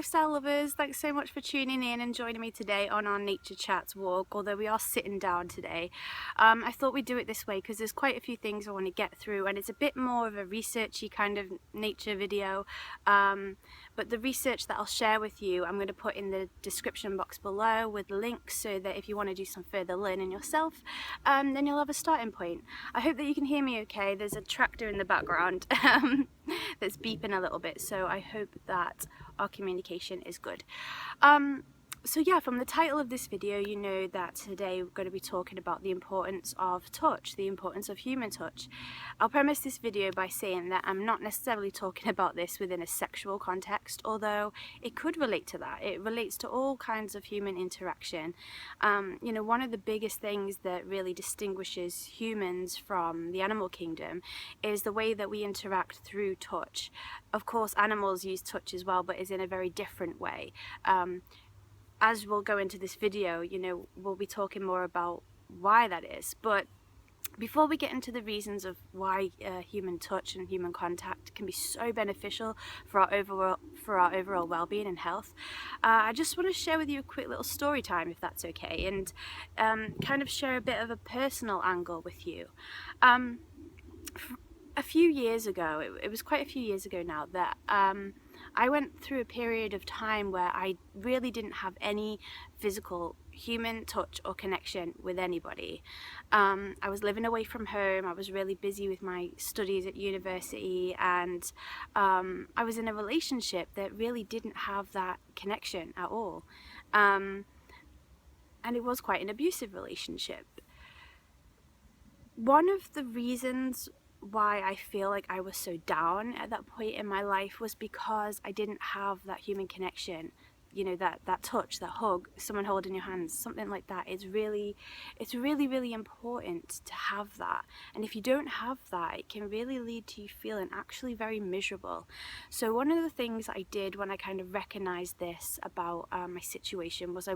lifestyle lovers, thanks so much for tuning in and joining me today on our nature chats walk, although we are sitting down today. I thought we'd do it this way because there's quite a few things I want to get through, and it's a bit more of a researchy kind of nature video, but the research that I'll share with you I'm going to put in the description box below with links, so that if you want to do some further learning yourself, then you'll have a starting point. I hope that you can hear me okay. There's a tractor in the background that's beeping a little bit, so I hope that our communication is good. So yeah, from the title of this video, you know that today we're going to be talking about the importance of touch, the importance of human touch. I'll premise this video by saying that I'm not necessarily talking about this within a sexual context, although it could relate to that. It relates to all kinds of human interaction. You know, one of the biggest things that really distinguishes humans from the animal kingdom is the way that we interact through touch. Of course, animals use touch as well, but is in a very different way. As we'll go into this video, you know, we'll be talking more about why that is. But before we get into the reasons of why human touch and human contact can be so beneficial for our overall well-being and health, I just want to share with you a quick little story time, if that's okay, and kind of share a bit of a personal angle with you. A few years ago, it was quite a few years ago now, that I went through a period of time where I really didn't have any physical human touch or connection with anybody. I was living away from home, I was really busy with my studies at university, and I was in a relationship that really didn't have that connection at all. And it was quite an abusive relationship. One of the reasons why I feel like I was so down at that point in my life was because I didn't have that human connection. You know, that touch, that hug, someone holding your hands, something like that. It's really important to have that. And if you don't have that, it can really lead to you feeling actually very miserable. So one of the things I did when I kind of recognized this about my situation was I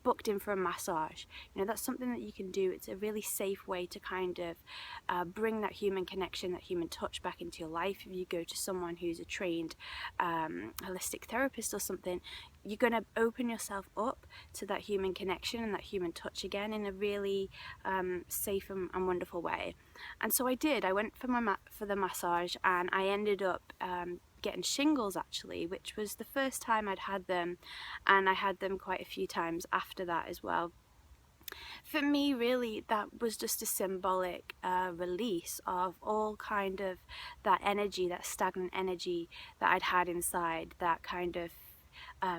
booked in for a massage. You know, that's something that you can do. It's a really safe way to kind of bring that human connection, that human touch back into your life. If you go to someone who's a trained holistic therapist or something, you're going to open yourself up to that human connection and that human touch again in a really safe and wonderful way. And so I did. I went for the massage, and I ended up getting shingles, actually, which was the first time I'd had them, and I had them quite a few times after that as well. For me, really, that was just a symbolic release of all kind of that energy, that stagnant energy that I'd had inside, that kind of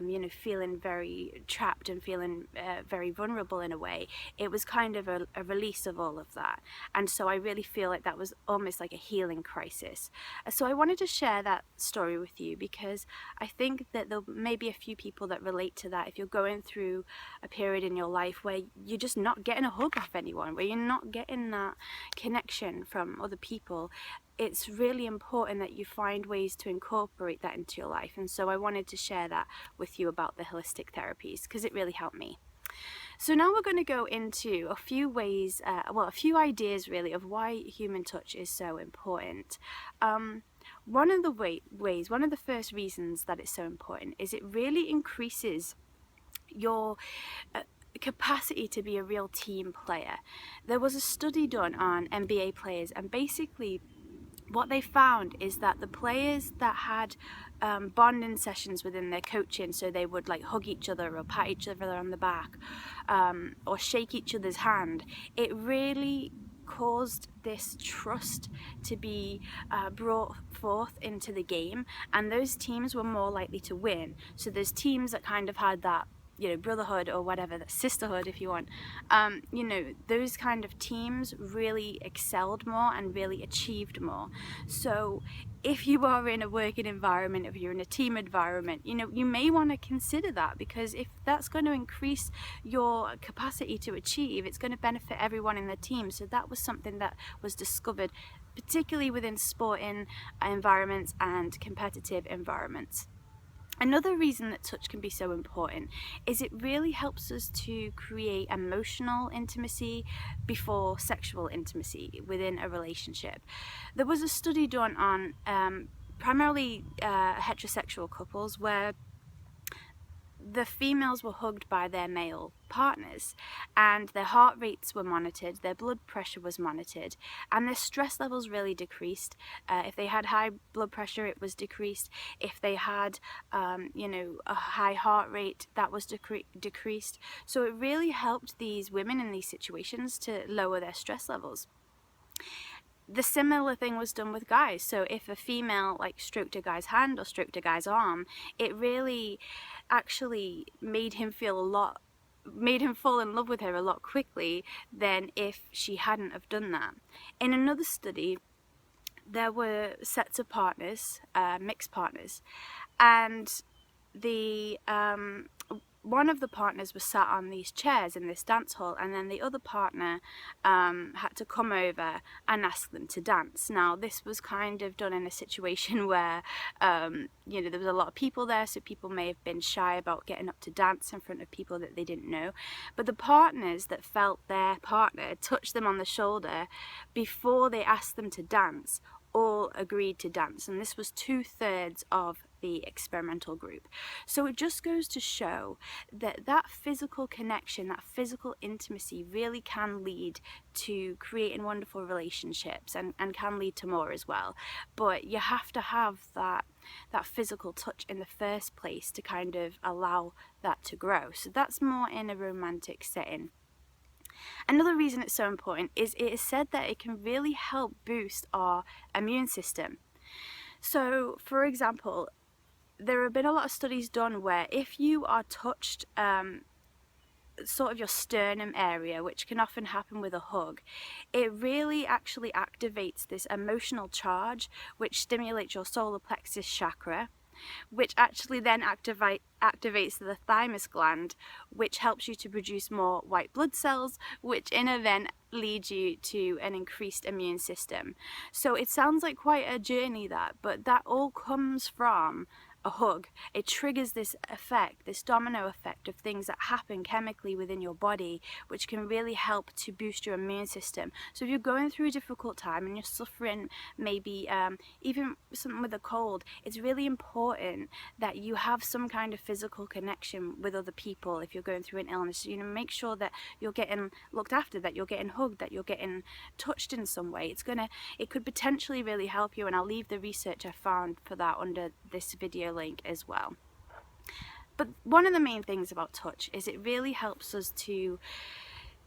you know, feeling very trapped and feeling very vulnerable in a way. It was kind of a release of all of that, and so I really feel like that was almost like a healing crisis. So I wanted to share that story with you because I think that there may be a few people that relate to that. If you're going through a period in your life where you're just not getting a hug off anyone, where you're not getting that connection from other people, it's really important that you find ways to incorporate that into your life. And so I wanted to share that with you about the holistic therapies because it really helped me. So now we're going to go into a few ways, a few ideas really of why human touch is so important. One of the first reasons that it's so important is it really increases your capacity to be a real team player. There was a study done on NBA players, and basically what they found is that the players that had bonding sessions within their coaching, so they would like hug each other or pat each other on the back or shake each other's hand, it really caused this trust to be brought forth into the game, and those teams were more likely to win. So there's teams that kind of had that, you know, brotherhood or whatever, that sisterhood if you want, you know, those kind of teams really excelled more and really achieved more. So if you are in a working environment, if you're in a team environment, you know, you may want to consider that, because if that's going to increase your capacity to achieve, it's going to benefit everyone in the team. So that was something that was discovered particularly within sporting environments and competitive environments. Another reason that touch can be so important is it really helps us to create emotional intimacy before sexual intimacy within a relationship. There was a study done on primarily heterosexual couples where the females were hugged by their male partners, and their heart rates were monitored, their blood pressure was monitored, and their stress levels really decreased. If they had high blood pressure, it was decreased. If they had a high heart rate, that was decreased. So it really helped these women in these situations to lower their stress levels. The similar thing was done with guys. So if a female like stroked a guy's hand or stroked a guy's arm, it really actually made him fall in love with her a lot quickly than if she hadn't have done that. In another study, there were sets of partners, mixed partners, and the one of the partners was sat on these chairs in this dance hall, and then the other partner had to come over and ask them to dance. Now, this was kind of done in a situation where there was a lot of people there, so people may have been shy about getting up to dance in front of people that they didn't know. But the partners that felt their partner touch them on the shoulder before they asked them to dance all agreed to dance, and this was 2/3 of the experimental group. So it just goes to show that that physical connection, that physical intimacy really can lead to creating wonderful relationships, and can lead to more as well. But you have to have that physical touch in the first place to kind of allow that to grow. So that's more in a romantic setting. Another reason it's so important is it is said that it can really help boost our immune system. So, for example, there have been a lot of studies done where if you are touched sort of your sternum area, which can often happen with a hug, it really actually activates this emotional charge which stimulates your solar plexus chakra, which actually then activates the thymus gland, which helps you to produce more white blood cells, which in turn leads you to an increased immune system. So it sounds like quite a journey, but that all comes from a hug. It triggers this effect, this domino effect of things that happen chemically within your body, which can really help to boost your immune system. So if you're going through a difficult time and you're suffering maybe even something with a cold, it's really important that you have some kind of physical connection with other people. If you're going through an illness, make sure that you're getting looked after, that you're getting hugged, that you're getting touched in some way. It could potentially really help you, and I'll leave the research I found for that under this video link as well. But one of the main things about touch is it really helps us to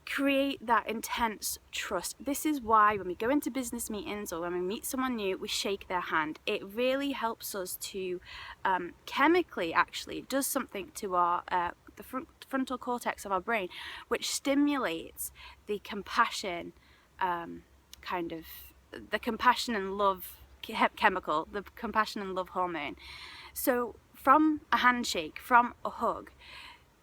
create that intense trust. This is why when we go into business meetings or when we meet someone new, we shake their hand. It really helps us to chemically, actually, it does something to our the frontal cortex of our brain, which stimulates the compassion the compassion and love chemical, the compassion and love hormone. So from a handshake, from a hug,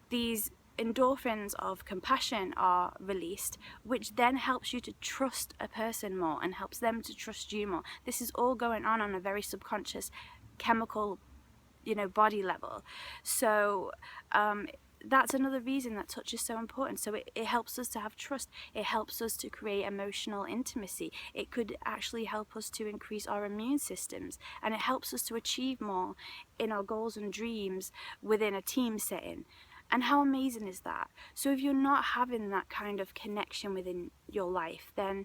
these endorphins of compassion are released, which then helps you to trust a person more and helps them to trust you more. This is all going on a very subconscious chemical, body level. So that's another reason that touch is so important. So it helps us to have trust. It helps us to create emotional intimacy. It could actually help us to increase our immune systems, and it helps us to achieve more in our goals and dreams within a team setting. And how amazing is that? So if you're not having that kind of connection within your life, then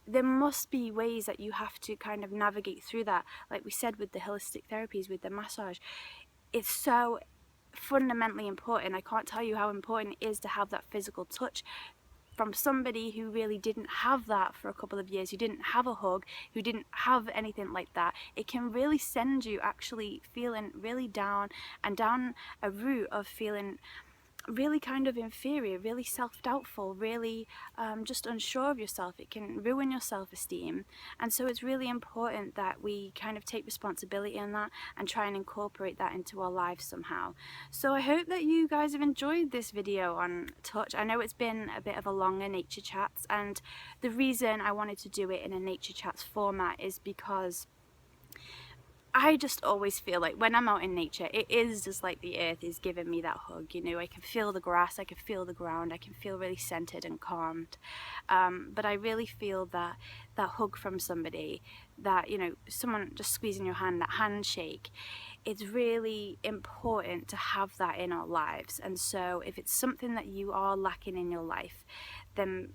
there must be ways that you have to kind of navigate through that. Like we said with the holistic therapies, with the massage, it's so fundamentally important. I can't tell you how important it is to have that physical touch from somebody who really didn't have that for a couple of years, who didn't have a hug, who didn't have anything like that. It can really send you actually feeling really down, and down a route of feeling really kind of inferior, really self-doubtful, really just unsure of yourself. It can ruin your self-esteem, and so it's really important that we kind of take responsibility on that and try and incorporate that into our lives somehow. So I hope that you guys have enjoyed this video on touch. I know it's been a bit of a longer Nature Chats, and the reason I wanted to do it in a Nature Chats format is because I just always feel like when I'm out in nature, it is just like the earth is giving me that hug. I can feel the grass, I can feel the ground, I can feel really centered and calmed. But I really feel that hug from somebody, that, someone just squeezing your hand, that handshake, it's really important to have that in our lives. And so if it's something that you are lacking in your life, then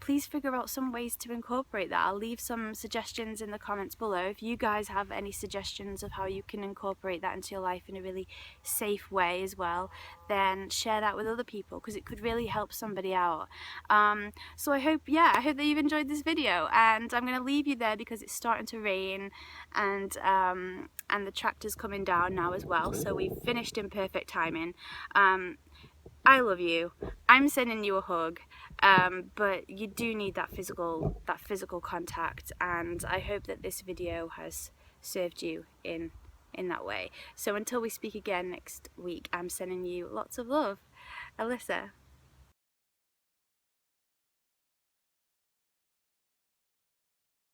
please figure out some ways to incorporate that. I'll leave some suggestions in the comments below. If you guys have any suggestions of how you can incorporate that into your life in a really safe way as well, then share that with other people, because it could really help somebody out. So I hope that you've enjoyed this video, and I'm going to leave you there because it's starting to rain, and the tractor's coming down now as well, so we've finished in perfect timing. I love you. I'm sending you a hug, but you do need that physical contact, and I hope that this video has served you in that way. So until we speak again next week, I'm sending you lots of love. Alyssa.